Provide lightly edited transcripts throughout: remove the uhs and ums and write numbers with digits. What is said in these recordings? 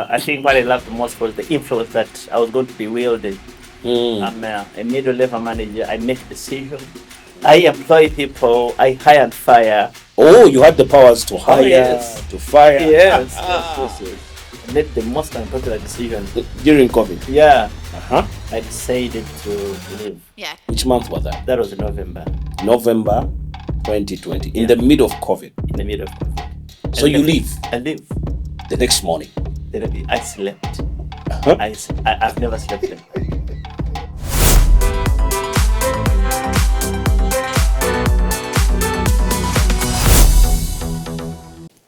I think what I loved the most was the influence that I was going to be wielding. I'm a middle level manager. I make decisions. I employ people. I hire and fire. Oh, you had the powers to hire, yes. to fire. Yes. Yes. I made the most unpopular decision. During COVID? Yeah. Uh-huh. I decided to leave. Yeah. Which month was that? That was November. November 2020. Yeah. In the middle of COVID. In the middle of COVID. So you leave I leave. the next morning. Then I slept. Uh-huh. I've never slept like that.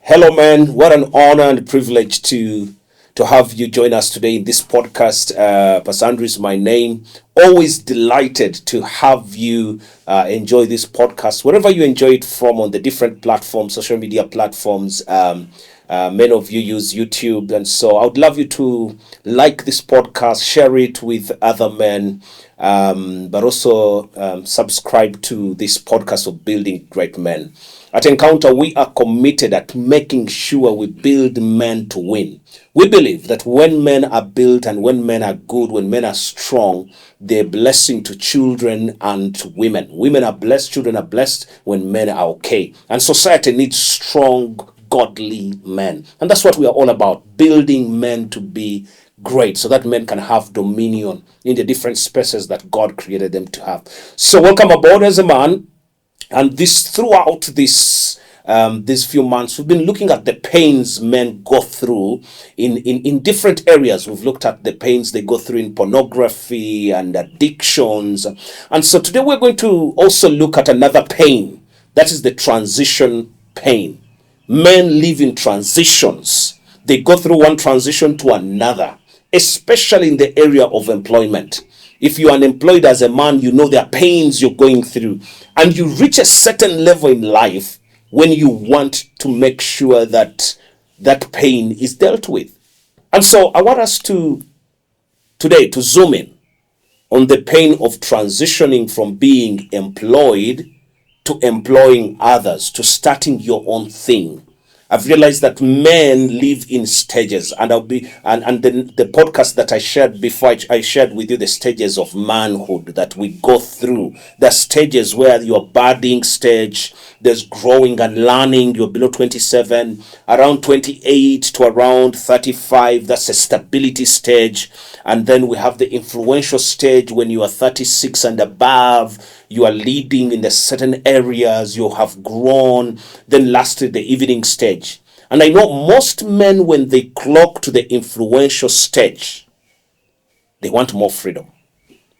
Hello, man. What an honor and privilege to have you join us today in this podcast. Pastor Andrew is my name. Always delighted to have you enjoy this podcast, wherever you enjoy it from, on the different platforms, social media platforms. Many of you use YouTube, and so I would love you to like this podcast, share it with other men, but also subscribe to this podcast of Building Great Men. At Encounter, we are committed at making sure we build men to win. We believe that when men are built and when men are good, when men are strong, they're blessing to children and to women. Women are blessed, children are blessed when men are okay. And society needs strong, godly men. And that's what we are all about, building men to be great so that men can have dominion in the different spaces that God created them to have. So welcome aboard as a man. And throughout these few months, we've been looking at the pains men go through in different areas. We've looked at the pains they go through in pornography and addictions. And so today we're going to also look at another pain. That is the transition pain. Men live in transitions. They go through one transition to another, especially in the area of employment. If you are unemployed as a man, you know there are pains you're going through. And you reach a certain level in life when you want to make sure that that pain is dealt with. And so I want us today to zoom in on the pain of transitioning from being employed to employing others, to starting your own thing. I've realized that men live in stages, and the podcast that I shared before, I shared with you the stages of manhood that we go through. The stages where you're budding stage, there's growing and learning, you're below 27, around 28 to around 35, that's a stability stage. And then we have the influential stage when you are 36 and above, you are leading in the certain areas, you have grown. Then lastly, the evening stage. And I know most men, when they clock to the influential stage, they want more freedom.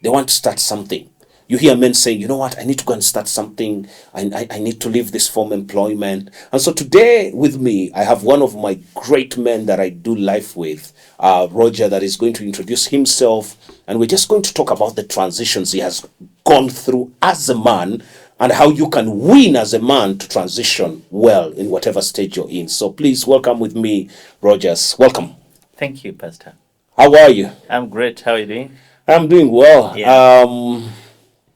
They want to start something. You hear men saying, you know what, I need to go and start something. I need to leave this form employment. And so today with me, I have one of my great men that I do life with, Roger, that is going to introduce himself. And we're just going to talk about the transitions he has gone through as a man and how you can win as a man to transition well in whatever stage you're in. So please welcome with me, Rogers. Welcome. Thank you, Pastor. How are you? I'm great. How are you doing? I'm doing well. Yeah.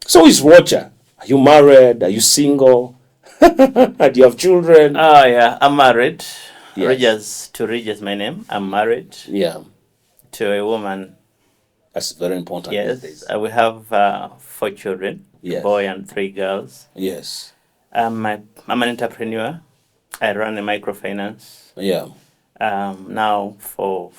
So is Roger. Are you married? Are you single? Do you have children? Oh, yeah. I'm married. Yes. Regis is my name. I'm married Yeah, to a woman. that's very important. Yes. these days. We have 4 children, Yes. a boy and 3 girls. Yes. I'm an entrepreneur. I run a microfinance Yeah. now for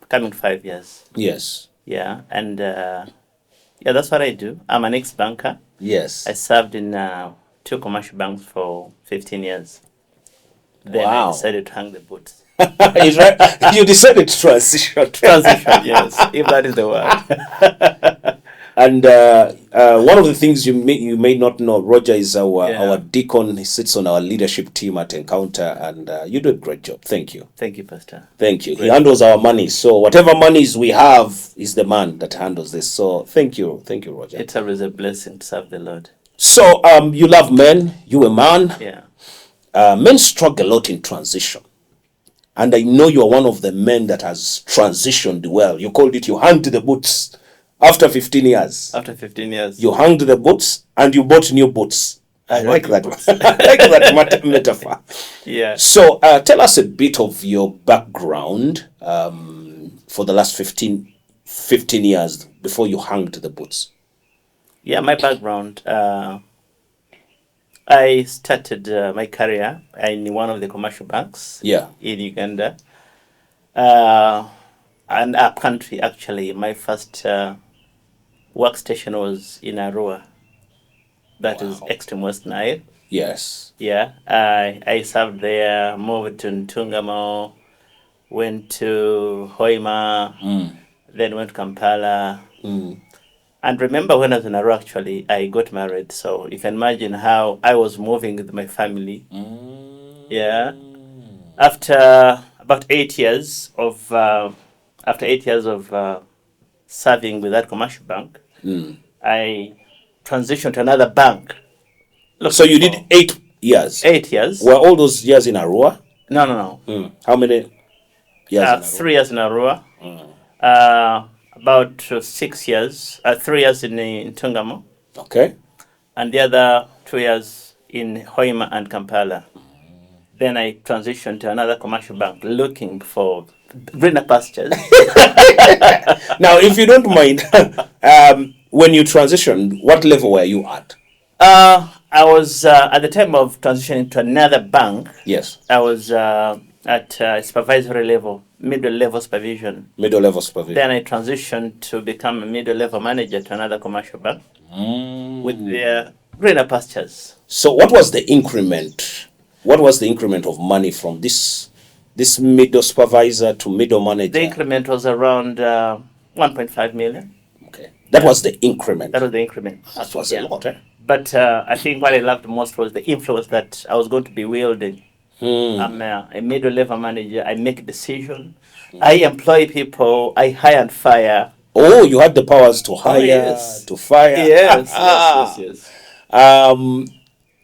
coming 5 years. Yes. Yeah. And that's what I do. I'm an ex-banker. Yes. I served in 2 commercial banks for 15 years. Then Wow. I decided to hang the boots. Is right? You decided to transition. Transition, yes, if that is the word. And one of the things you may not know, Roger is our deacon. He sits on our leadership team at Encounter, and you do a great job. Thank you. Thank you, Pastor. Thank you. Great. He handles our money. So whatever monies we have is the man that handles this. So thank you. Thank you, Roger. It's always a blessing to serve the Lord. So you love men. You a man. Yeah. Men struggle a lot in transition. And I know you're one of the men that has transitioned well. You called it, you hung the boots after 15 years. After 15 years. You hung the boots and you bought new boots. I like that. I like that metaphor. Yeah. So, tell us a bit of your background for the last 15 years before you hung to the boots. Yeah, my background. I started my career in one of the commercial banks Yeah. in Uganda. Uh, and our country, actually, my first workstation was in Arua. That is Wow. extreme West Nile. Yes. Yeah, I served there, moved to Ntungamo, went to Hoima, then went to Kampala. And remember when I was in Arua, actually, I got married. So you can imagine how I was moving with my family. Yeah. After about 8 years of serving with that commercial bank, I transitioned to another bank. So you did For 8 years. 8 years. Were all those years in Arua? No. How many years in Arua? 3 years in Arua. About 6 years. 3 years in Tungamo, Okay. and the other 2 years in Hoima and Kampala. Then I transitioned to another commercial bank looking for greener pastures. Now, if you don't mind, when you transitioned, what level were you at? I was at the time of transitioning to another bank. Yes. I was at supervisory level, middle level supervision. Middle level supervision. Then I transitioned to become a middle level manager to another commercial bank with their greener pastures. So, what was the increment? What was the increment of money from this middle supervisor to middle manager? The increment was around 1.5 million. Okay, that was the increment. That was the increment. That was a lot, eh? But I think what I loved most was the influence that I was going to be wielding. I'm a middle level manager. I make decisions. I employ people. I hire and fire. Oh, you had the powers to hire, yes. to fire. Yes.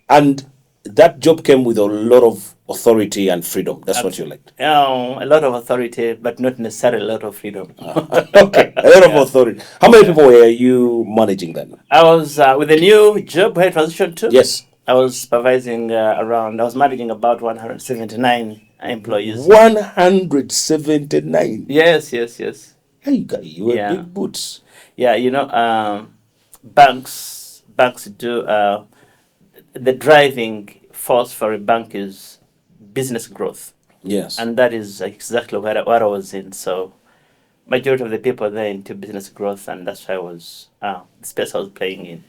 And that job came with a lot of authority and freedom. That's what you liked. A lot of authority, but not necessarily a lot of freedom. Okay, a lot of authority. How many people were you managing then? I was with a new job where I transitioned to. Yes. I was supervising I was managing about 179 employees. 179. Yes. Hey, you were big boots. Yeah, banks do the driving force for a bank is business growth. Yes. And that is exactly what I was in. So majority of the people there into business growth, and that's why I was the space I was playing in.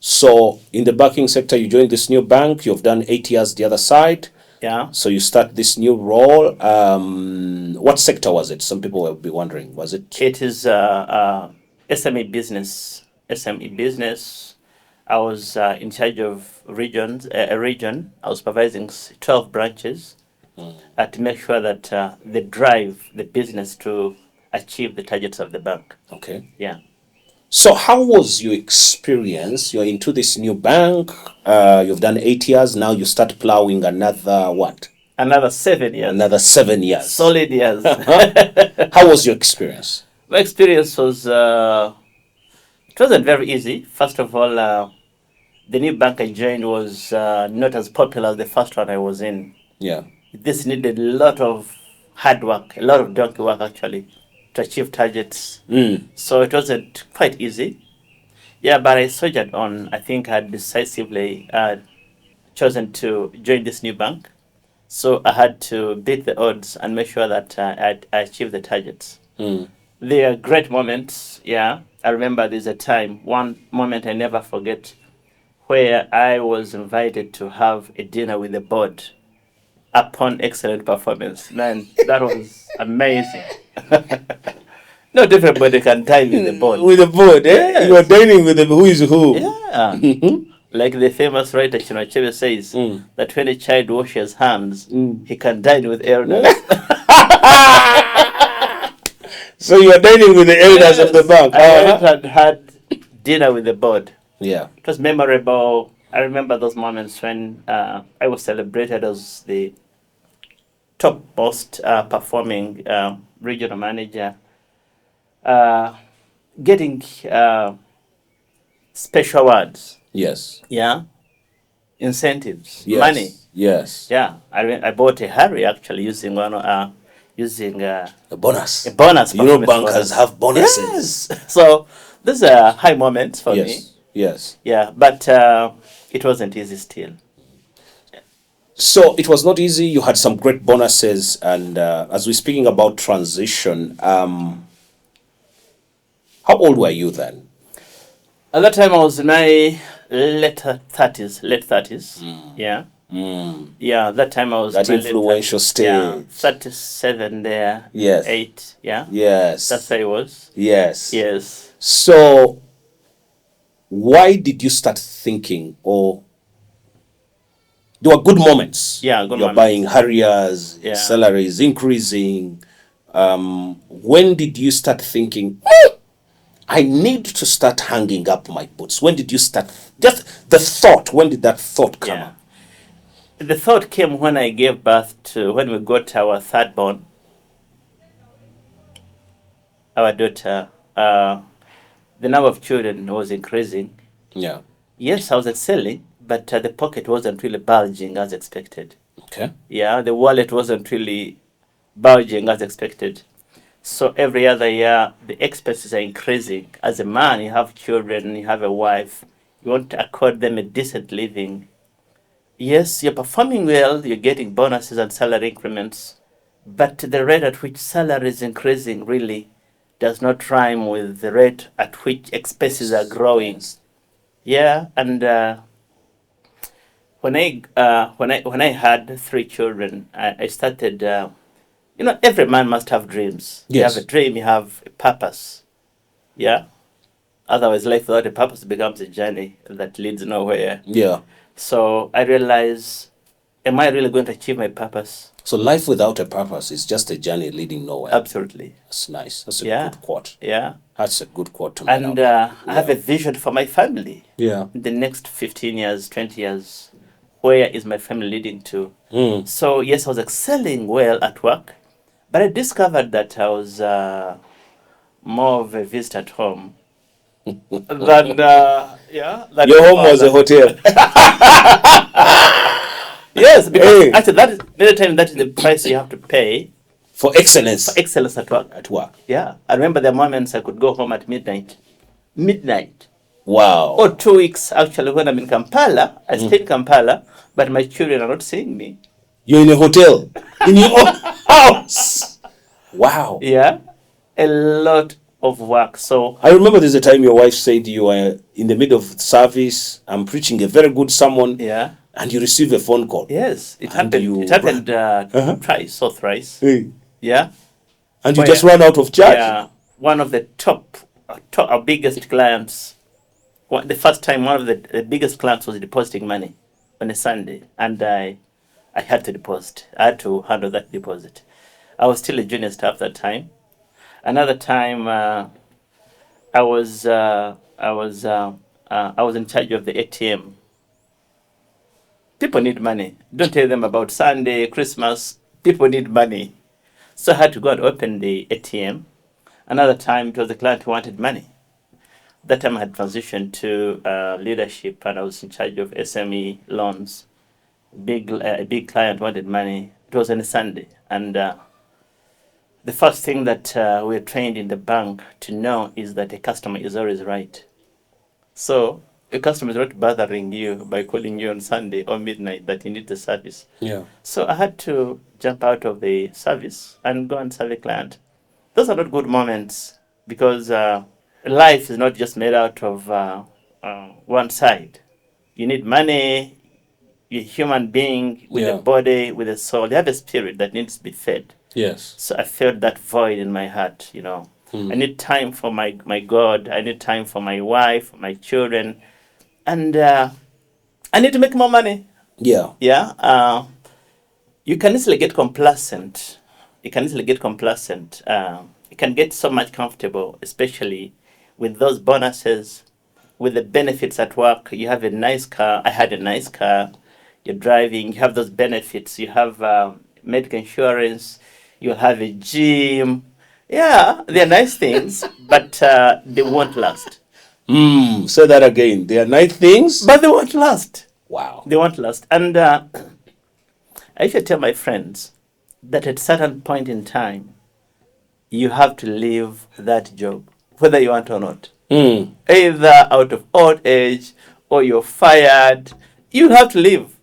So in the banking sector, you joined this new bank. You've done 8 years the other side. Yeah. So you start this new role. What sector was it? Some people will be wondering. Was it? It is SME business. SME business. I was in charge of regions. A region. I was supervising 12 branches to make sure that they drive the business to achieve the targets of the bank. Okay. Yeah. So how was your experience? You're into this new bank. You've done 8 years. Now you start plowing another what? Another 7 years. Another 7 years. Solid years. How was your experience? My experience was, it wasn't very easy. First of all, the new bank I joined was not as popular as the first one I was in. Yeah. This needed a lot of hard work, a lot of donkey work actually, to achieve targets. So it wasn't quite easy. Yeah, but I soldiered on. I think I had decisively chosen to join this new bank. So I had to beat the odds and make sure that I achieved the targets. They are great moments. Yeah, I remember there's one moment I never forget, where I was invited to have a dinner with the board upon excellent performance. Man, that was amazing. Not everybody can dine with the board. With the board, eh? Yes. You are dining with the who is who. Yeah. Like the famous writer Chinua Achebe says, that when a child washes hands, he can dine with elders. So you are dining with the elders of the bank. I went and had dinner with the board. Yeah. It was memorable. I remember those moments when I was celebrated as the top most performing regional manager, getting special awards. Yes. Yeah. incentives, Yes. money. Yes. Yeah, I bought a Harry actually using using A bonus. a bonus. You know, Performance bankers bonus. have bonuses. Yes. So these are high moments for me. Yes. Yes. Yeah, but it wasn't easy still. So it was not easy. You had some great bonuses, and as we're speaking about transition, how old were you then? At that time, I was in my late 30s. Yeah. Yeah, that time I was That in my late influential 30s. Yeah, stage. 37 there. Yes. 8. Yeah. Yes. That's how it was. Yes. Yes. So why did you start thinking, or there were good moments? Yeah, good You're moments. buying Harriers, Yeah. salary is increasing. When did you start thinking, I need to start hanging up my boots? When did you start? Just the thought. When did that thought come Yeah. up? The thought came when I gave birth to, when we got our third born, our daughter. The number of children was increasing. Yeah. Yes, I was excelling, but the pocket wasn't really bulging as expected. Okay. Yeah, the wallet wasn't really bulging as expected. So every other year, the expenses are increasing. As a man, you have children, you have a wife, you want to accord them a decent living. Yes, you're performing well, you're getting bonuses and salary increments, but the rate at which salary is increasing really does not rhyme with the rate at which expenses are growing. Yeah, and when I had 3 children, I started. Every man must have dreams. You Yes. have a dream, you have a purpose. Yeah. Otherwise, life without a purpose becomes a journey that leads nowhere. Yeah. So I realize, am I really going to achieve my purpose? So life without a purpose is just a journey leading nowhere. Absolutely. That's nice. That's a Yeah. good quote. Yeah. That's a good quote to And make up. I have a vision for my family. Yeah. In the next 15 years, 20 years, where is my family leading to? So yes, I was excelling well at work, but I discovered that I was more of a visitor at home than than Your a home was a father. hotel. Yes, because Hey. actually that is many times that is the price you have to pay For excellence for excellence at work. at work. Yeah, I remember the moments I could go home at midnight, Wow. or 2 weeks actually when I'm in Kampala. I stay in Kampala, but my children are not seeing me. You're in a hotel. In your own house. Wow. Yeah, a lot of work. So I remember there's a time your wife said you were in the middle of service. I'm preaching a very good sermon. yeah, And you receive a phone call. yes, it And happened. you It happened Uh-huh. twice or thrice. Hey. Yeah, And you Oh, just yeah. ran out of charge. yeah. One of the our biggest clients. The first time, one of the biggest clients was depositing money on a Sunday, and I had to deposit. I had to handle that deposit. I was still a junior staff that time. Another time, I was in charge of the ATM. People need money. Don't tell them about Sunday, Christmas. People need money. So I had to go and open the ATM. Another time, it was the client who wanted money. That time I had transitioned to leadership, and I was in charge of SME loans. A big client wanted money. It was on a Sunday, and the first thing that we're trained in the bank to know is that a customer is always right. So a customer is not bothering you by calling you on Sunday or midnight that you need the service. Yeah. So I had to jump out of the service and go and serve a client. Those are not good moments, because life is not just made out of one side. You need money. You're a human being with Yeah. a body, with a soul. You have a spirit that needs to be fed. Yes. So I felt that void in my heart. I need time for my God. I need time for my wife, my children, and I need to make more money. Yeah. Yeah. You can easily get complacent. You can get so much comfortable, especially with those bonuses, with the benefits at work. You have a nice car. I had a nice car. You're driving. You have those benefits. You have medical insurance. You have a gym. Yeah, they're nice things, but they won't last. Say that again. They are nice things. But they won't last. Wow. They won't last. And I used to tell my friends that at certain point in time, you have to leave that job, whether you want or not. Mm. Either out of old age or you're fired, you have to leave.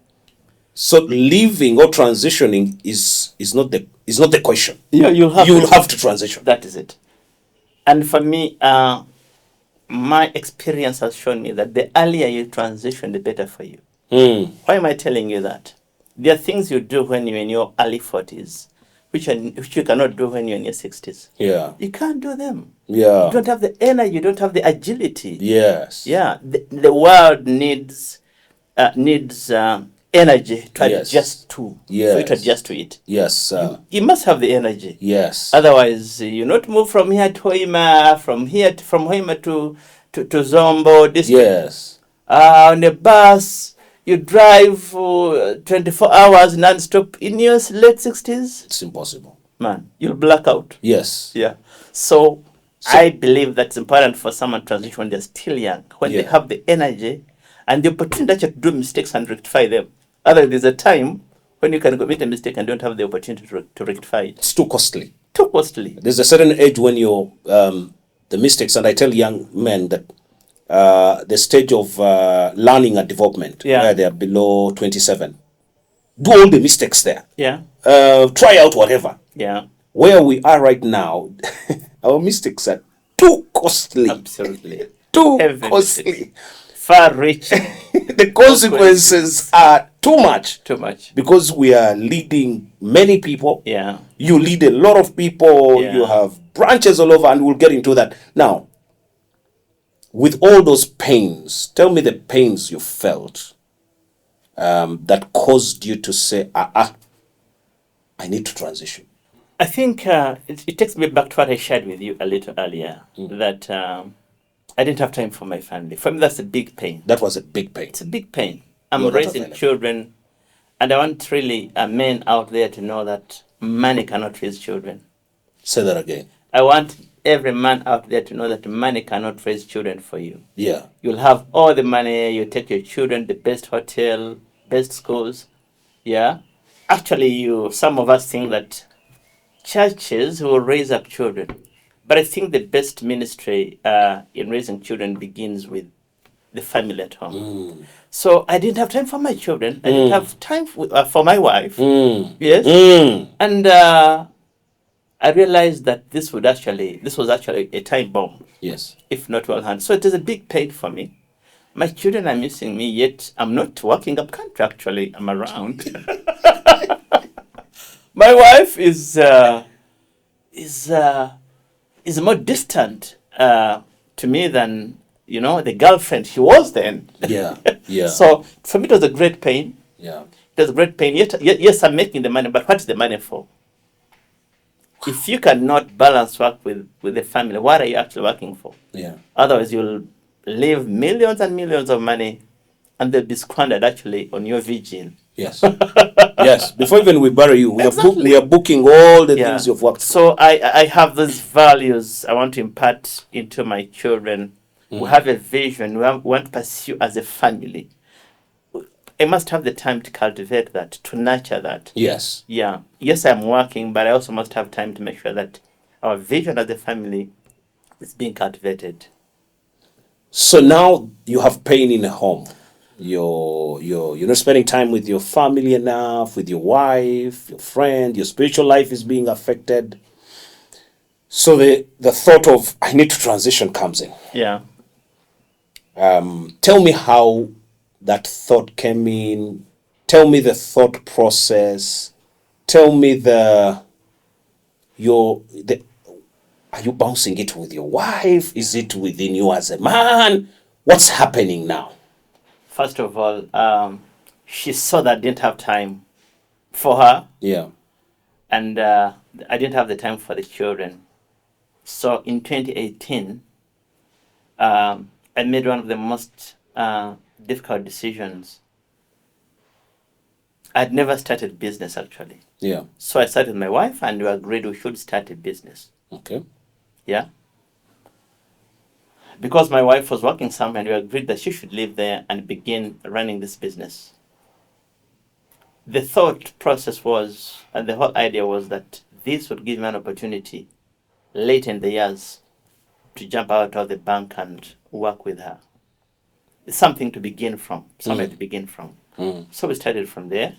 So leaving or transitioning is not the question. Yeah, you'll have to transition. That is it. And for me, my experience has shown me that the earlier you transition, the better for you. Mm. Why am I telling you that? There are things you do when you're in your early 40s, which you cannot do when you're in your 60s. Yeah. You can't do them. Yeah. You don't have the energy, you don't have the agility. Yes. Yeah, the world needs energy to Yes. adjust to. Yes. For you to adjust to it. Yes. You must have the energy. Yes. Otherwise, you not move from here to Hoima, from Hoima to Zombo district. Yes. On a bus, you drive for 24 hours non-stop in your late 60s. It's impossible. Man, you'll black out. Yes. Yeah. So I believe that's important for someone to transition when they're still young, when they have the energy and the opportunity to do mistakes and rectify them. Otherwise, there's a time when you can commit a mistake and don't have the opportunity to rectify it. It's too costly. Too costly. There's a certain age when you're the mistakes, and I tell young men that the stage of learning and development, where they are below 27, do all the mistakes there. Yeah. Try out whatever. Yeah. Where we are right now, our mistakes are too costly. Absolutely. Too Heavy costly. mistakes. Far reaching. The consequences are too much. Too much. Because we are leading many people. Yeah. You lead a lot of people. Yeah. You have branches all over, and we'll get into that. Now, with all those pains, tell me the pains you felt that caused you to say, I need to transition. I think it takes me back to what I shared with you a little earlier, that I didn't have time for my family. For me, that's a big pain. That was a big pain. It's a big pain. I'm You're not raising available. children, and I want really men out there to know that money cannot raise children. Say that again. I want every man out there to know that money cannot raise children for you. Yeah. You'll have all the money, you take your children, the best hotel, best schools. Yeah. Actually, some of us think that churches will raise up children. But I think the best ministry in raising children begins with the family at home. So I didn't have time for my children. I didn't have time for my wife. Yes. And I realized that this was actually a time bomb. Yes. If not well handled. So it is a big pain for me. My children are missing me, yet I'm not working up country. Actually, I'm around. My wife is more distant to me than the girlfriend she was then. Yeah. Yeah. So for me, it was a great pain. Yeah. It was a great pain. Yet, yes, I'm making the money, but what is the money for? If you cannot balance work with the family, what are you actually working for? Yeah. Otherwise, you'll leave millions and millions of money, and they'll be squandered actually on your vigil. Yes. Yes. Before even we bury you, Exactly. we are booking all the things you've worked for. So I have those values I want to impart into my children. We have a vision we want to pursue as a family. I must have the time to cultivate that, to nurture that. Yes. Yeah. Yes, I'm working, but I also must have time to make sure that our vision as a family is being cultivated. So now you have pain in the home. You're not spending time with your family enough, with your wife, your friend, your spiritual life is being affected. So the thought of I need to transition comes in. Yeah. Tell me how that thought came in. Tell me the thought process. Tell me are you bouncing it with your wife? Is it within you as a man? What's happening now? First of all, she saw that I didn't have time for her. Yeah. And I didn't have the time for the children. So in 2018, I made one of the most difficult decisions. I'd never started business actually. Yeah. So I started with my wife and we agreed we should start a business. Okay. Yeah. because my wife was working somewhere, and we agreed that she should live there and begin running this business. The thought process was, and the whole idea was that this would give me an opportunity late in the years to jump out of the bank and work with her. It's something to begin from, somewhere to begin from. So we started from there,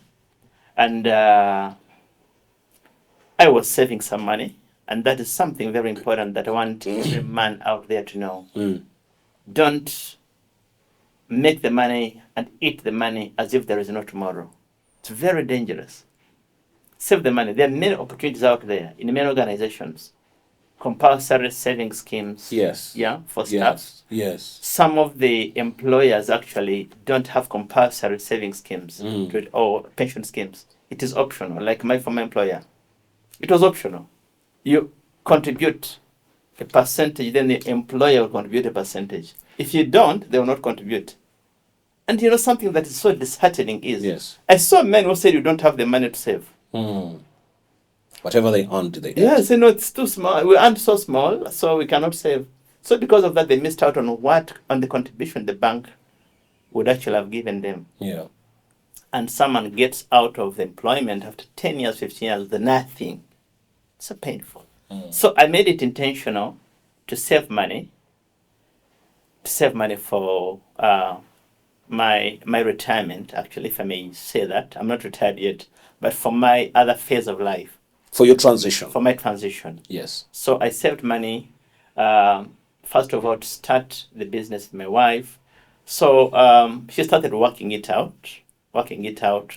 and I was saving some money, and that is something very important that I want every man out there to know. Don't make the money and eat the money as if there is no tomorrow. It's very dangerous. Save the money. There are many opportunities out there in many organizations. Compulsory saving schemes. Yes. Yeah, for staff. Yes. Some of the employers actually don't have compulsory saving schemes or pension schemes. It is optional. Like my former employer, it was optional. You contribute a percentage, then the employer will contribute a percentage. If you don't, they will not contribute. And you know something that is so disheartening is, Yes. I saw men who said you don't have the money to save. Whatever they earned, they get. Yeah, say no, it's too small. We earned so small, so we cannot save. So because of that, they missed out on the contribution the bank would actually have given them. Yeah. And someone gets out of employment after 10 years, 15 years, the nothing. It's so painful. So I made it intentional to save money for my retirement, actually, if I may say that. I'm not retired yet, but for my other phase of life. For your transition. For my transition. Yes. So I saved money, first of all, to start the business with my wife. So she started working it out.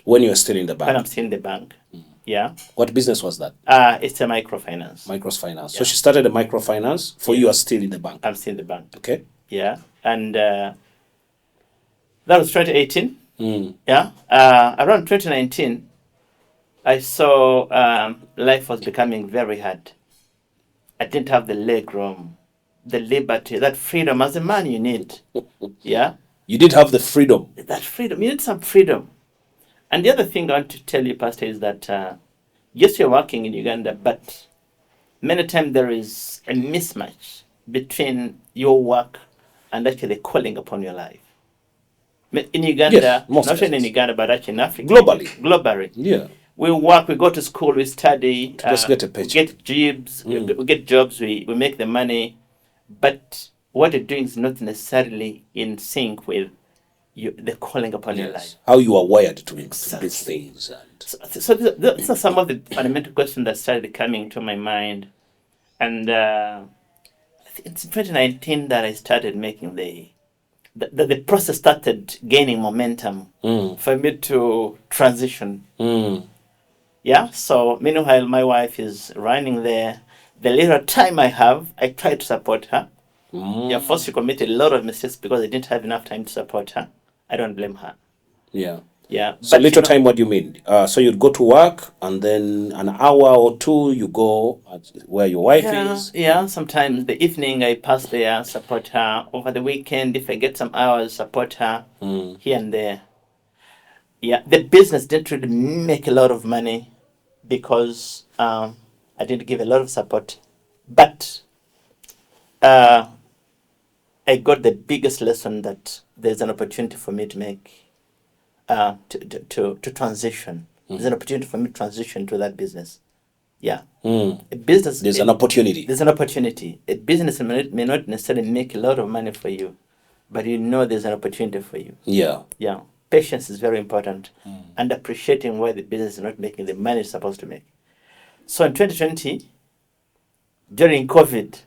When you were still in the bank. When I'm still in the bank. Yeah. What business was that? It's a microfinance. Microfinance. So she started a microfinance for you are still in the bank. I'm still in the bank. Okay. Yeah. And that was 2018. Yeah. Around 2019, I saw life was becoming very hard. I didn't have the leg room, the liberty, that freedom as a man you need. Yeah. You did have the freedom. That freedom. You need some freedom. And the other thing I want to tell you, Pastor, is that yes, you're working in Uganda, but many times there is a mismatch between your work and actually the calling upon your life. In Uganda, Yes, not only in Uganda, but actually in Africa. Globally. Yeah. We work, we go to school, we study. Just get a paycheck. Get jobs, we get jobs, we make the money. But what you're doing is not necessarily in sync with the calling upon your life. How you are wired to do things. So these are some of the fundamental questions that started coming to my mind. And I think it's 2019 that I started making the process started gaining momentum for me to transition. Yeah, so meanwhile, my wife is running there. The little time I have, I try to support her. Yeah, first she committed a lot of mistakes because I didn't have enough time to support her. I don't blame her. Yeah. Yeah. So little time, what do you mean? So you'd go to work and then an hour or two you go where your wife is? Yeah, sometimes the evening I pass there, support her. Over the weekend, if I get some hours, support her here and there. Yeah, the business didn't really make a lot of money because I didn't give a lot of support. But I got the biggest lesson that there's an opportunity for me to make, to transition. There's an opportunity for me to transition to that business. Yeah. A business. There's an opportunity. There's an opportunity. A business may not necessarily make a lot of money for you, but you know there's an opportunity for you. Yeah. Yeah. Patience is very important, and appreciating why the business is not making the money it's supposed to make. So in 2020, during COVID,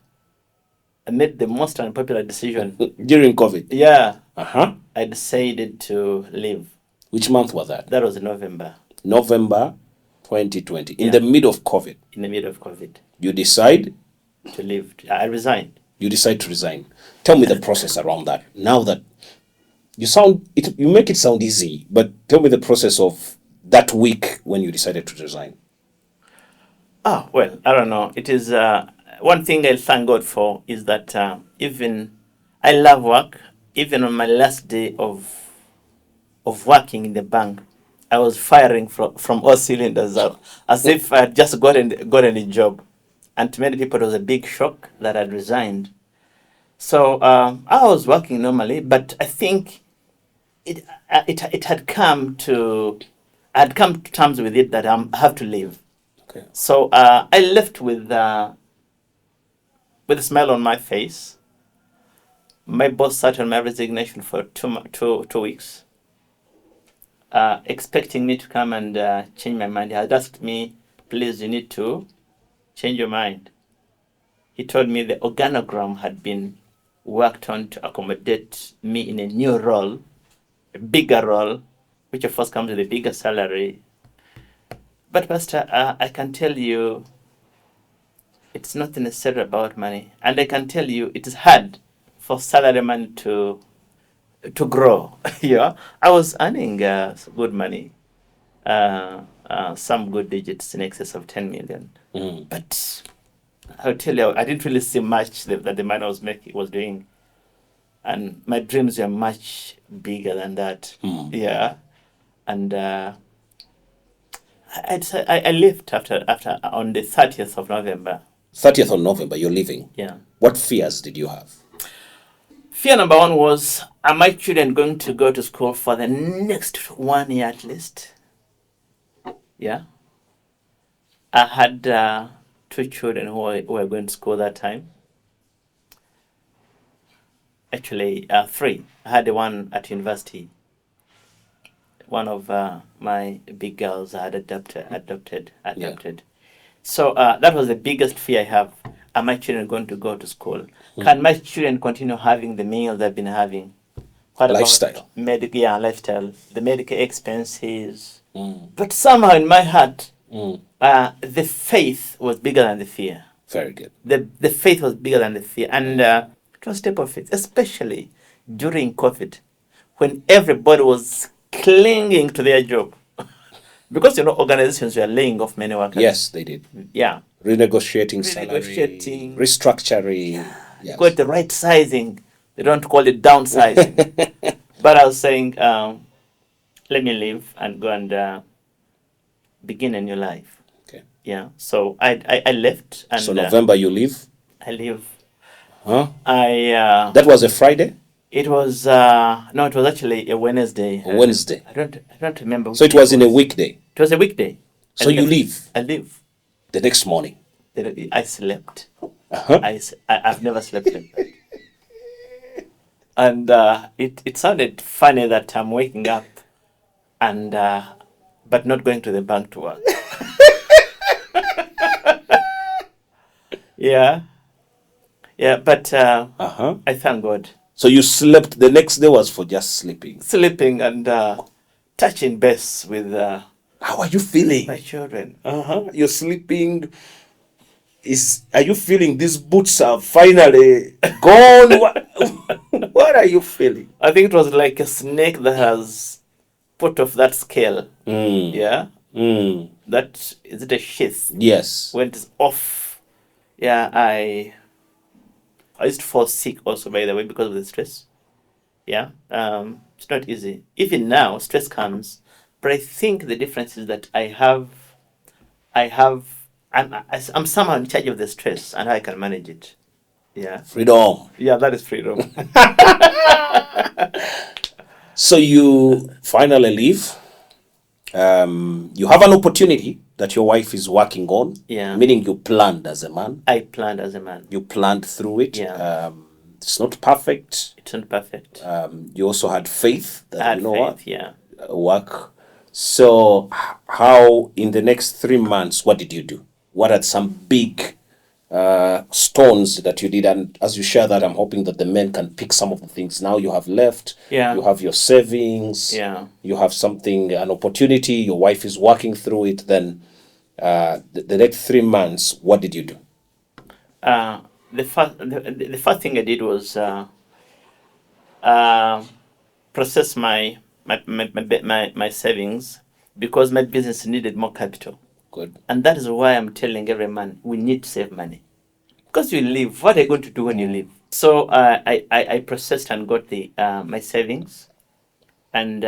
I made the most unpopular decision. During COVID? Yeah. Uh-huh. I decided to leave. Which month was that? That was November. November 2020. In the middle of COVID. In the middle of COVID. You decide? To leave. I resigned. You decide to resign. Tell me the process around that. Now that you make it sound easy, but tell me the process of that week when you decided to resign. Well, I don't know. It is one thing I thank God for is that even I love work. Even on my last day of working in the bank, I was firing from all cylinders as if I had just gotten a job. And to many people, it was a big shock that I'd resigned. So I was working normally, but I think it had come to I had come to terms with it that I have to leave. Okay. So I left with a smile on my face. My boss sat on my resignation for 2 weeks, expecting me to come and change my mind. He had asked me, please, you need to change your mind. He told me the organogram had been worked on to accommodate me in a new role, a bigger role, which of course comes with a bigger salary. But, Pastor, I can tell you it's not necessarily about money. And I can tell you it is hard for salaryman to grow. Yeah, I was earning good money, some good digits in excess of 10 million. Mm. But I'll tell you, I didn't really see much that the man I was making was doing, and my dreams were much bigger than that. Mm. Yeah, and I left after on the 30th of November. 30th of November, you're leaving. Yeah. What fears did you have? Fear number one was, are my children going to go to school for the next 1 year at least? Yeah. I had two children who were going to school that time. Actually, three. I had the one at university. One of my big girls I had adopted. Yeah. So that was the biggest fear I have. Are my children going to go to school? Can my children continue having the meals they've been having? What Lifestyle. about lifestyle, the medical expenses? Mm. But somehow in my heart, Mm. the faith was bigger than the fear. Very good. The faith was bigger than the fear. And it was a step of faith, especially during COVID, when everybody was clinging to their job. Because, organizations were laying off many workers. Yes, they did. Yeah. Renegotiating salary, Renegotiating. restructuring. Yes. Got the right sizing. They don't call it downsizing. But I was saying, let me leave and go and begin a new life. Okay. Yeah. So I left, and So November you leave? I leave. Huh? That was a Friday? It was no, it was actually a Wednesday. A Wednesday. I don't remember. So it was in a weekday. It was a weekday. So you leave I leave. the next morning. I slept. Uh-huh. I've never slept like that. And it sounded funny that I'm waking up and but not going to the bank to work. Yeah. Yeah, but Uh-huh. I thank God. So you slept, the next day was for just sleeping. Sleeping and touching base with How are you feeling? my children. Uh-huh. You're sleeping. Are you feeling these boots are finally gone? What are you feeling? I think it was like a snake that has put off that scale. Mm. Yeah. Mm. That is it a sheath? Yes. When it's off. Yeah, I used to fall sick also, by the way, because of the stress. Yeah. It's not easy. Even now, stress comes, but I think the difference is that I'm somehow in charge of the stress and I can manage it. Yeah. Freedom. Yeah, that is freedom. So you finally leave. You have an opportunity that your wife is working on. Yeah. Meaning you planned as a man. I planned as a man. You planned through it. Yeah. It's not perfect. It's not perfect. You also had faith that I had you know faith, what yeah. work. So how in the next 3 months, what did you do? What are some big stones that you did? And as you share that, I'm hoping that the men can pick some of the things. Now you have left. Yeah. You have your savings. Yeah. You have something, an opportunity. Your wife is working through it. Then the next 3 months, what did you do? The first thing I did was process my savings, because my business needed more capital. Good. And that is why I'm telling every man, we need to save money. Because you leave, what are you going to do when you leave? So I processed and got the my savings and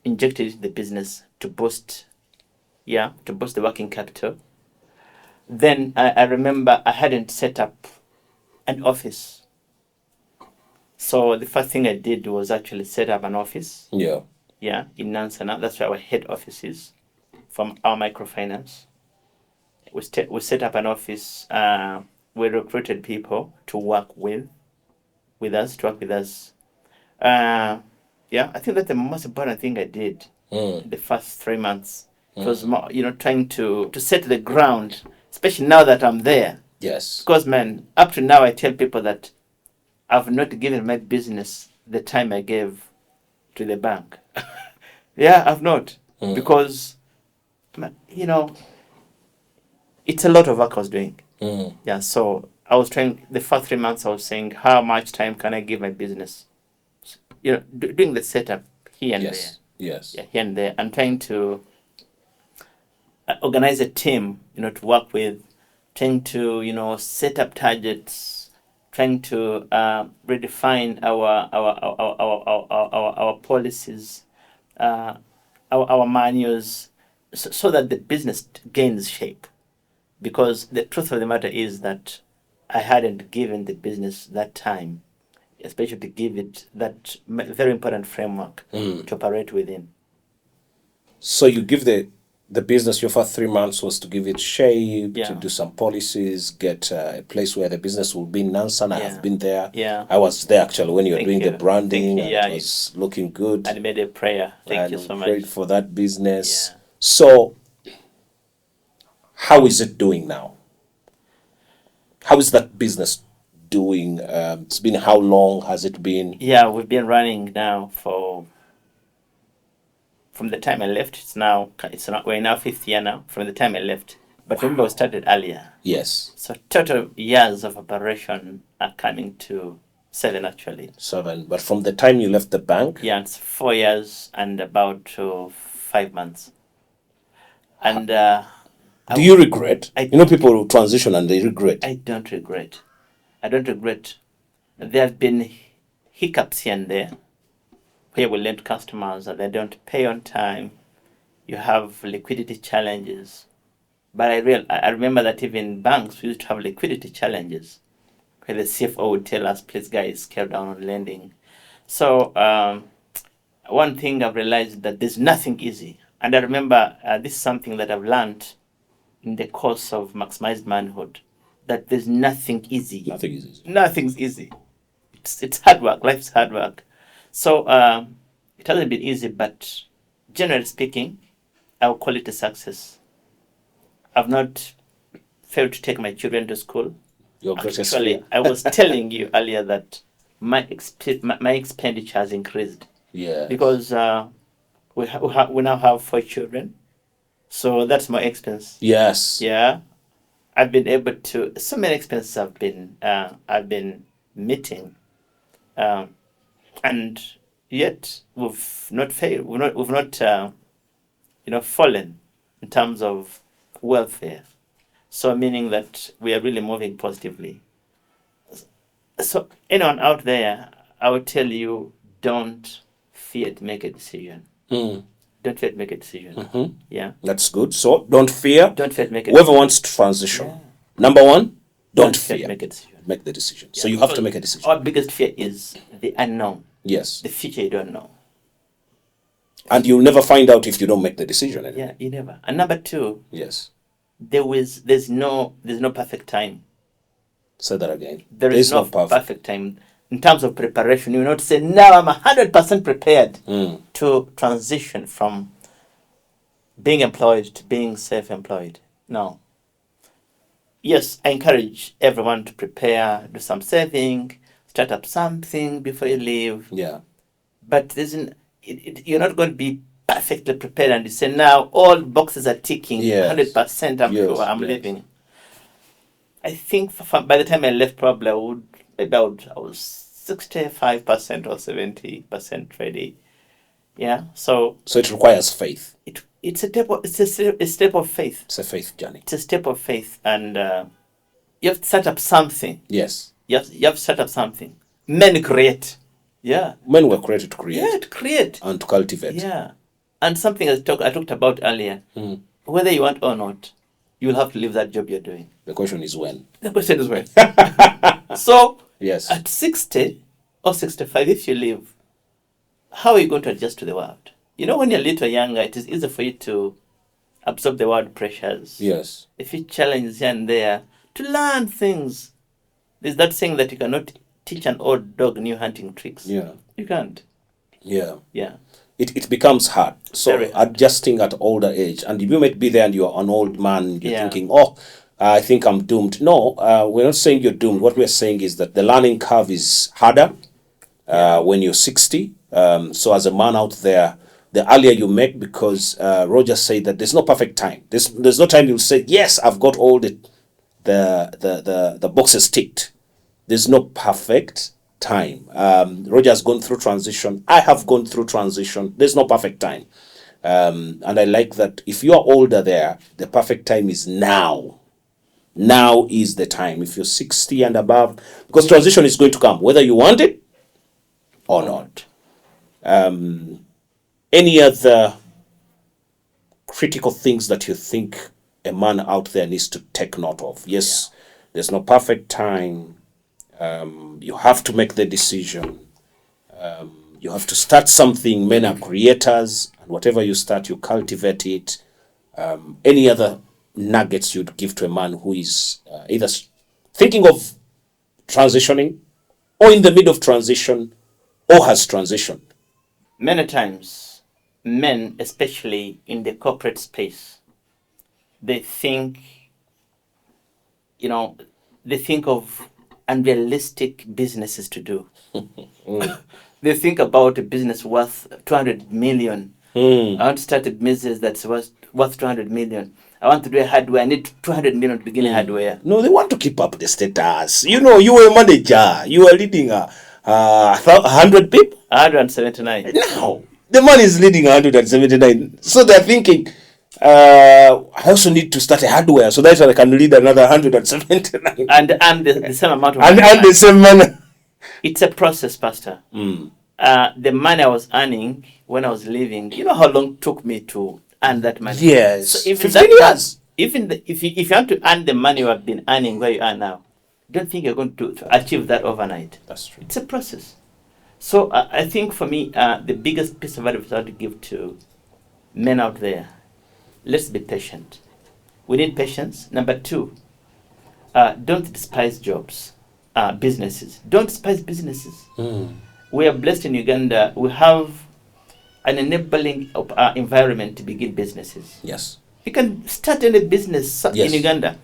injected it into the business to boost the working capital. Then I remember I hadn't set up an office. So the first thing I did was actually set up an office, Yeah. in Nansana. That's where our head office is from our microfinance. We set up an office. We recruited people to work with us. I think that's the most important thing I did in the first 3 months. It was more, trying to set the ground, especially now that I'm there. Yes. Because, man, up to now, I tell people that I've not given my business the time I gave to the bank. Yeah, I've not. Because, it's a lot of work I was doing. Yeah, so I was trying, the first 3 months, I was saying, how much time can I give my business? Doing the setup here and Yes. Yes. there. Yeah, here and there. And trying to organize a team, to work with, trying to, set up targets, trying to redefine our policies, our manuals, so that the business gains shape. Because the truth of the matter is that I hadn't given the business that time, especially to give it that very important framework to operate within. So you give the business your first 3 months was to give it shape, Yeah. to do some policies, get a place where the business will be in Nansan. I have been there. Yeah. I was there actually when you were Thank doing you. the branding. Thank you. And Yeah, it was looking good. And made a prayer. Thank you and so much. prayed for that business. Yeah. So, how is it doing now? How is that business doing? It's been how long has it been? Yeah, we've been running now from the time I left. We're in our 5th year now from the time I left. But remember, we started earlier. Yes. So total years of operation are coming to 7 actually. 7. But from the time you left the bank? Yeah, it's 4 years and about 5 months. And do you regret? People will transition and they regret. I don't regret. There have been hiccups here and there where we lend customers and they don't pay on time. You have liquidity challenges. But I remember that even banks, we used to have liquidity challenges where the CFO would tell us, please guys, scale down on lending. So one thing I've realized that there's nothing easy. And I remember this is something that I've learned in the course of Maximized Manhood, that there's nothing easy. Nothing is easy. Nothing's easy. It's hard work. Life's hard work. So it hasn't been easy, but generally speaking, I will call it a success. I've not failed to take my children to school. Actually, I was telling you earlier that my expenditure has increased. Yeah. Because we now have 4 children, so that's my expense. Yes. Yeah, I've been able to. So many expenses I've been meeting, and yet we've not failed. We've not fallen in terms of welfare. So meaning that we are really moving positively. So anyone out there, I would tell you, don't fear to make a decision. Don't fear to make a decision. Yeah. That's good. So don't fear. Don't fear to make a Whoever decision. wants to transition. Number 1, don't fear. To make a decision. Make the decision. So you have to make a decision. Our biggest fear is the unknown. Yes. The future you don't know. And you'll never find out if you don't make the decision. Anyway. Yeah, you never. And number 2, yes, there's no perfect time. Say that again. There is no perfect time. In terms of preparation, you will not say, now I'm 100% prepared to transition from being employed to being self-employed. No. Yes, I encourage everyone to prepare, do some start up something before you leave. Yeah. But you're not going to be perfectly prepared and you say, now all boxes are ticking, 100%, I'm sure I'm leaving. I think by the time I left, probably I was 65% or 70% ready. Yeah. So it requires faith. It's a step of faith. It's a faith journey. It's a step of faith, and you have to set up something. Yes. You have to set up something. Men create. Yeah. Men were created to create. Yeah, to create. And to cultivate. Yeah. And something I talked about earlier. Whether you want or not, you will have to leave that job you're doing. The question is when. The question is when. So, yes, at 60 or 65, if you leave, how are you going to adjust to the world? You know, when you're a little younger, it is easy for you to absorb the world pressures. Yes. If you challenge here and there to learn things, there's that saying that you cannot teach an old dog new hunting tricks. Yeah. You can't. Yeah. Yeah. It becomes hard. So Very hard. adjusting at older age, and you might be there and you're an old man, you're Yeah. thinking, oh, I think I'm doomed. No, we're not saying you're doomed. What we're saying is that the learning curve is harder when you're 60. So as a man out there, the earlier you make, because Roger said that there's no perfect time. There's no time you'll say, yes, I've got all the boxes ticked. There's no perfect time. Roger has gone through transition. I have gone through transition. There's no perfect time. And I like that if you are older there, the perfect time is now. Now is the time. If you're 60 and above, because transition is going to come, whether you want it or not. Any other critical things that you think a man out there needs to take note of? Yes, there's no perfect time. You have to make the decision. You have to start something. Men are creators, and whatever you start, you cultivate it. Any other nuggets you'd give to a man who is either thinking of transitioning, or in the middle of transition, or has transitioned? Many times, men, especially in the corporate space, they think, they think of unrealistic businesses to do. They think about a business worth 200 million. I want to start a business that's worth 200 million. I want to do a hardware. I need 200 million to begin a hardware. No, they want to keep up the status. You know, you were a manager. You are leading 100 people. 179. Now, the man is leading 179. So they're thinking, I also need to start a hardware so that I can lead another 179. And the same amount of and the same man. It's a process, Pastor. The money I was earning when I was leaving, you know how long it took me to earn that money? Yes. So even 15 years. If you want to earn the money you have been earning where you are now, don't think you're going to achieve that overnight. That's true. It's a process. So I think for me, the biggest piece of advice I want to give to men out there, let's be patient. We need patience. Number two, don't despise jobs, businesses. Don't despise businesses. We are blessed in Uganda. We have an enabling environment to begin businesses. Yes. You can start any business Yes. in Uganda.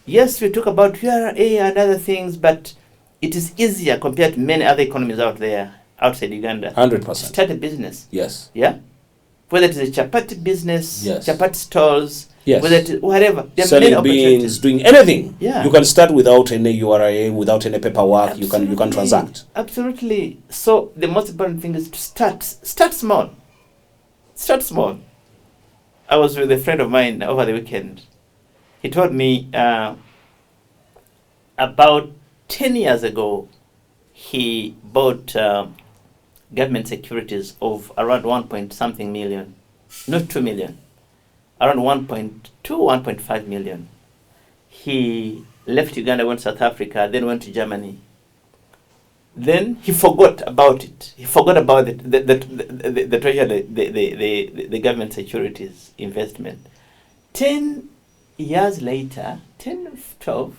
Yes, we talk about URA and other things, but it is easier compared to many other economies out there, outside Uganda. 100%. Start a business. Yes. Yeah? Whether it is a chapati business, Yes. chapati stalls, Yes. whether it is whatever. There are many Selling beans, opportunities. doing anything. Yeah. You can start without any URA, without any paperwork. You can Absolutely. transact. Absolutely. So the most important thing is to start. Start small. Start small. I was with a friend of mine over the weekend. He told me about 10 years ago, he bought government securities of around 1 million, not 2 million, around 1.2, 1.5 million. He left Uganda, went to South Africa, then went to Germany. Then he forgot about it. He forgot about the treasury, the government securities investment. 10 years later, 10, 12,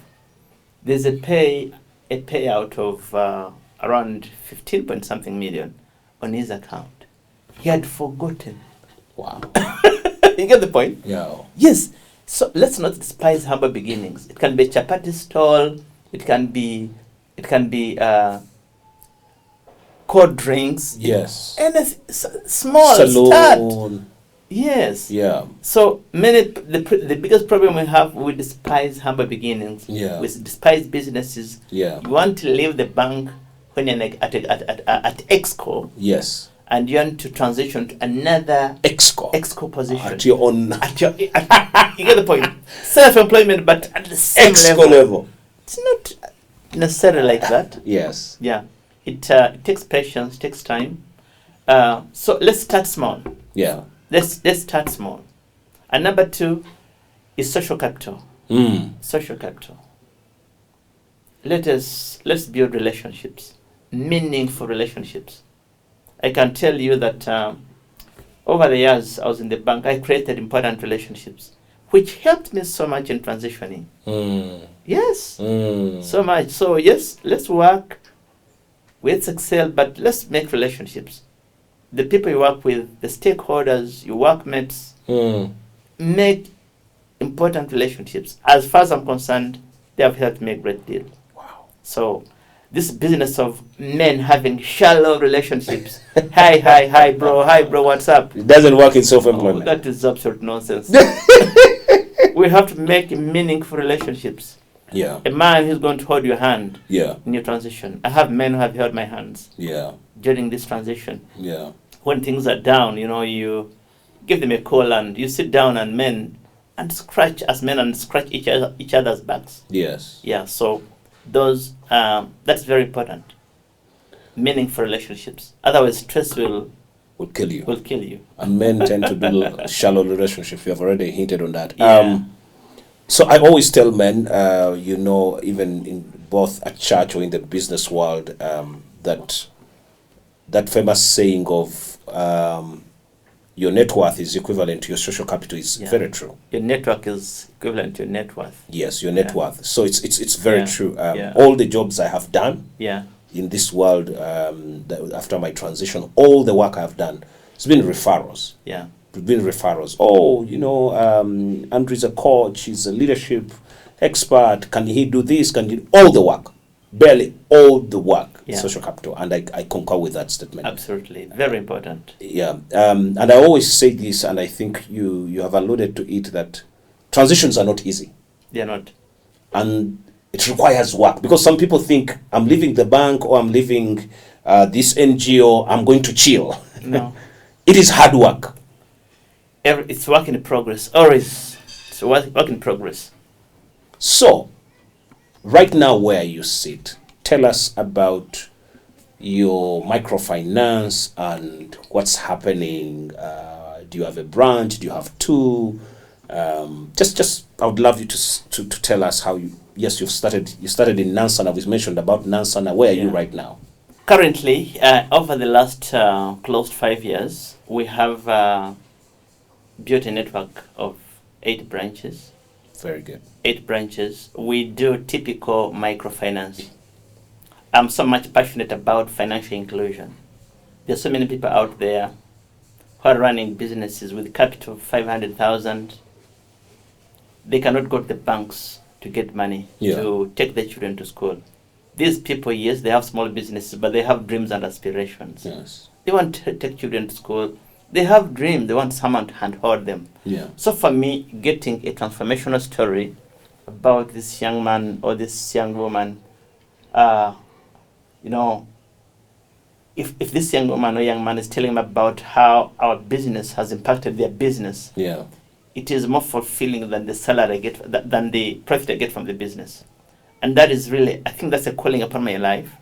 there's a payout of around 15 point something million on his account. He had forgotten. Wow. You get the point? Yeah. Yes. So let's not despise humble beginnings. It can be a chapati stall. It can be cold drinks. Yes. Anything small. Saloon. Start. Yes. Yeah. So the biggest problem we have, we despise humble beginnings. Yeah. We despise businesses. Yeah. You want to leave the bank when you're like at Exco, Yes. and you want to transition to another Exco position. At your own You get the point. Self-employment, but at the same Exco level. It's not necessarily like that. Yes. Yeah. It takes patience, takes time. So let's start small. Yeah. Let's start small. And number two is social capital. Social capital. Let's build relationships, meaningful relationships. I can tell you that over the years I was in the bank, I created important relationships, which helped me so much in transitioning. Yes, so much. So yes, let's work, let's excel, but let's make relationships. The people you work with, the stakeholders, your workmates, make important relationships. As far as I'm concerned, they have helped me a great deal. Wow. So this business of men having shallow relationships, hi bro, what's up? It doesn't work in self-employment. That is absolute nonsense. We have to make meaningful relationships. Yeah. A man who's going to hold your hand Yeah. in your transition. I have men who have held my hands Yeah. during this transition. Yeah. When things are down, you give them a call and you sit down and men and scratch each other's backs. Yes. Yeah, so those that's very important. Meaningful relationships. Otherwise, stress will kill you. kill you. And men tend to do shallow relationships. You have already hinted on that. Yeah. So I always tell men, even in both at church or in the business world, that famous saying of your net worth is equivalent to your social capital is very true. Your network is equivalent to your net worth. Yes, your net worth. So it's very true. Yeah. All the jobs I have done in this world after my transition, all the work I've done, it's been referrals. Yeah. It's been referrals. Oh, Andrew's a coach, he's a leadership expert. Can he do this? Can he do all the work? Barely all the work, social capital. And I concur with that statement. Absolutely. Very important. Yeah. And I always say this, and I think you have alluded to it, that transitions are not easy. They're not. And it requires work. Because some people think, I'm leaving the bank or I'm leaving this NGO, I'm going to chill. No. It is hard work. It's work in progress. Always. It's work in progress. So, right now where you sit, tell us about your microfinance and what's happening. Do you have a branch? Do you have two? Just I would love you to tell us how you've started. You started in Nansana. We've mentioned about Nansana. Where are you right now? Currently, over the last close to 5 years, we have built a network of 8 branches. Very good. 8 branches. We do typical microfinance. I'm so much passionate about financial inclusion. There's so many people out there who are running businesses with capital of 500,000. They cannot go to the banks to get money to take their children to school. These people, yes, they have small businesses, but they have dreams and aspirations. Yes. They want to take children to school. They have dreams. They want someone to handhold them. Yeah. So for me, getting a transformational story about this young man or this young woman, if this young woman or young man is telling me about how our business has impacted their business, it is more fulfilling than the salary I get, than the profit I get from the business. And that is really, I think that's a calling upon my life,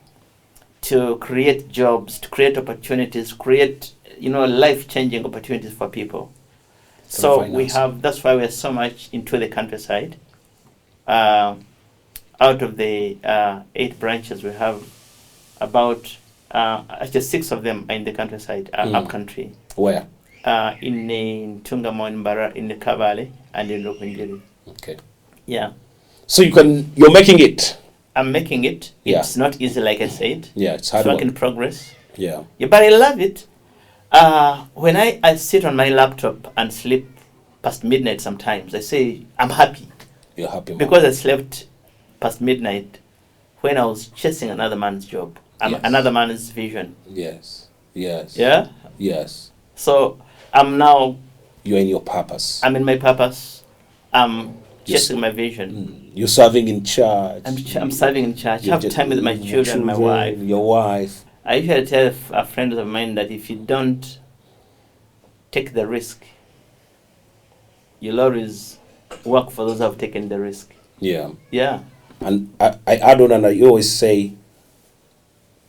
to create jobs, to create opportunities, create life-changing opportunities for people. So that's why we're so much into the countryside. Out of the 8 branches, we have about, actually 6 of them are in the countryside, up country. Where? In Tungamo, in Bara, in the Kabale, and in Rukungiri. Okay. Yeah. So you're making it. I'm making it. It's not easy, like I said. Yeah, it's hard work in progress. Yeah. But I love it. When I sit on my laptop and sleep past midnight sometimes, I say, I'm happy. You're happy, Mom. Because I slept past midnight when I was chasing another man's job, another man's vision. Yes. Yes. Yeah? Yes. So I'm now... You're in your purpose. I'm in my purpose. I'm chasing my vision. You're serving in church. I'm serving in church. I have time with my children, my wife. Your wife. I usually tell a friend of mine that if you don't take the risk, you'll always work for those who have taken the risk. Yeah. Yeah. And I add on, and I always say,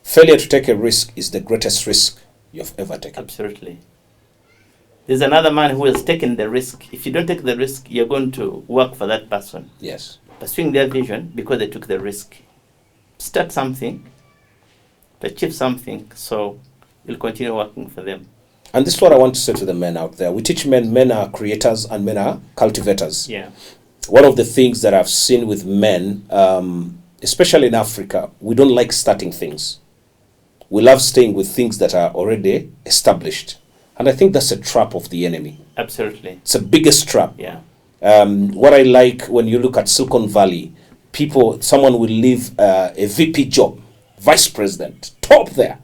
failure to take a risk is the greatest risk you've ever taken. Absolutely. There's another man who has taken the risk. If you don't take the risk, you're going to work for that person. Yes. Pursuing their vision because they took the risk. Start something. to achieve something. So we'll continue working for them. And this is what I want to say to the men out there. We teach men are creators and men are cultivators. Yeah. One of the things that I've seen with men, especially in Africa, we don't like starting things. We love staying with things that are already established. And I think that's a trap of the enemy. Absolutely. It's the biggest trap. Yeah. What I like when you look at Silicon Valley, someone will leave a VP job, vice president, top there.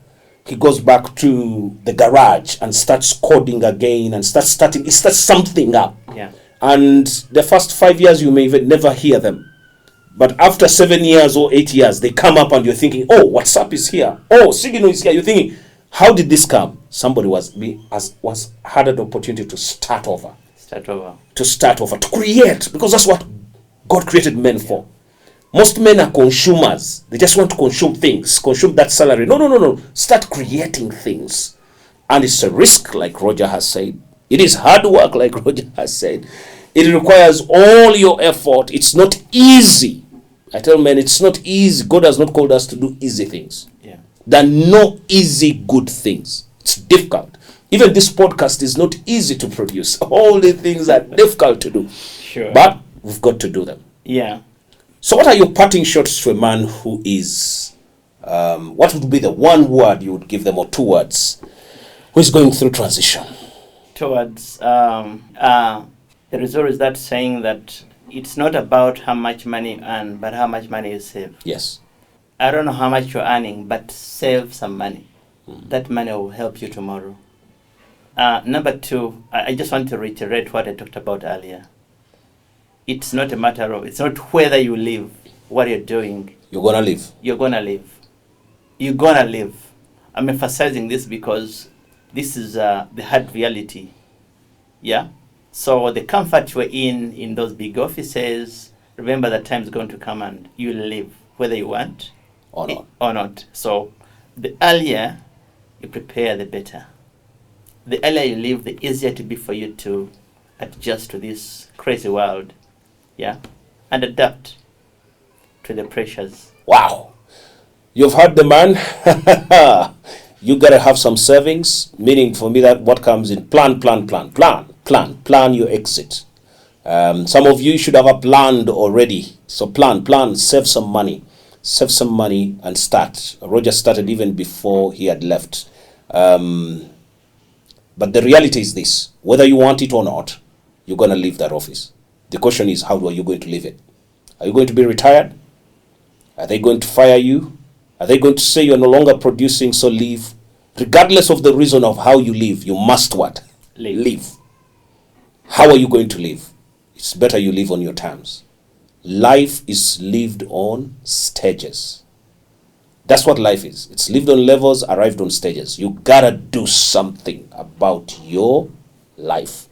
He goes back to the garage and starts coding again and starts something up. Yeah. And the first 5 years, you may even never hear them. But after 7 years or 8 years, they come up and you're thinking, oh, WhatsApp is here. Oh, Signal is here. You're thinking, how did this come? Somebody had an opportunity to start over. To create, because that's what God created men for. Most men are consumers. They just want to consume things, consume that salary. No. Start creating things. And it's a risk, like Roger has said. It is hard work, like Roger has said. It requires all your effort. It's not easy. I tell men, it's not easy. God has not called us to do easy things. Yeah. There are no easy good things. It's difficult. Even this podcast is not easy to produce. All the things are difficult to do. Sure. But we've got to do them. Yeah. So what are your parting shots to a man who is, what would be the one word you would give them, or two words, who is going through transition? Towards, there is always that saying that it's not about how much money you earn, but how much money you save. Yes. I don't know how much you're earning, but save some money. That money will help you tomorrow. Number two, I just want to reiterate what I talked about earlier. It's not a matter of, it's not whether you live, what you're doing. You're going to live. You're going to live. You're going to live. I'm emphasizing this because this is the hard reality. Yeah? So the comfort you're in those big offices, remember that time is going to come and you'll live, whether you want Or not. So the earlier you prepare, the better. The earlier you live, the easier it will be for you to adjust to this crazy world. Yeah? And adapt to the pressures. Wow. You've heard the man. You got to have some savings, meaning for me that what comes in, plan your exit. Some of you should have a plan already. So plan, save some money and start. Roger started even before he had left. But the reality is this: whether you want it or not, you're going to leave that office. The question is, how are you going to leave it? Are you going to be retired? Are they going to fire you? Are they going to say you're no longer producing, so leave? Regardless of the reason of how you leave, you must what? Leave. How are you going to live? It's better you live on your terms. Life is lived on stages. That's what life is. It's lived on levels, arrived on stages. You gotta do something about your life.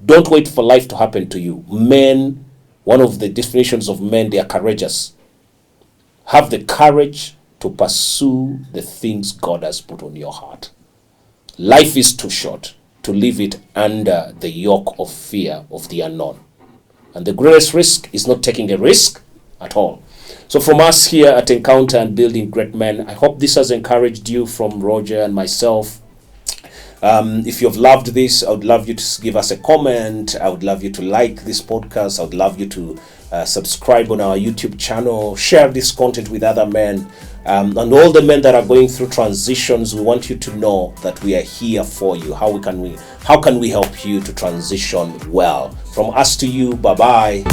Don't wait for life to happen to you. Men, one of the definitions of men, they are courageous. Have the courage to pursue the things God has put on your heart. Life is too short to leave it under the yoke of fear of the unknown. And the greatest risk is not taking a risk at all. So from us here at Encounter and Building Great Men, I hope this has encouraged you, from Roger and myself. If you've loved this, I would love you to give us a comment. I would love you to like this podcast. I would love you to subscribe on our YouTube channel. Share this content with other men. And all the men that are going through transitions, we want you to know that we are here for you. How can we help you to transition well? From us to you, bye-bye.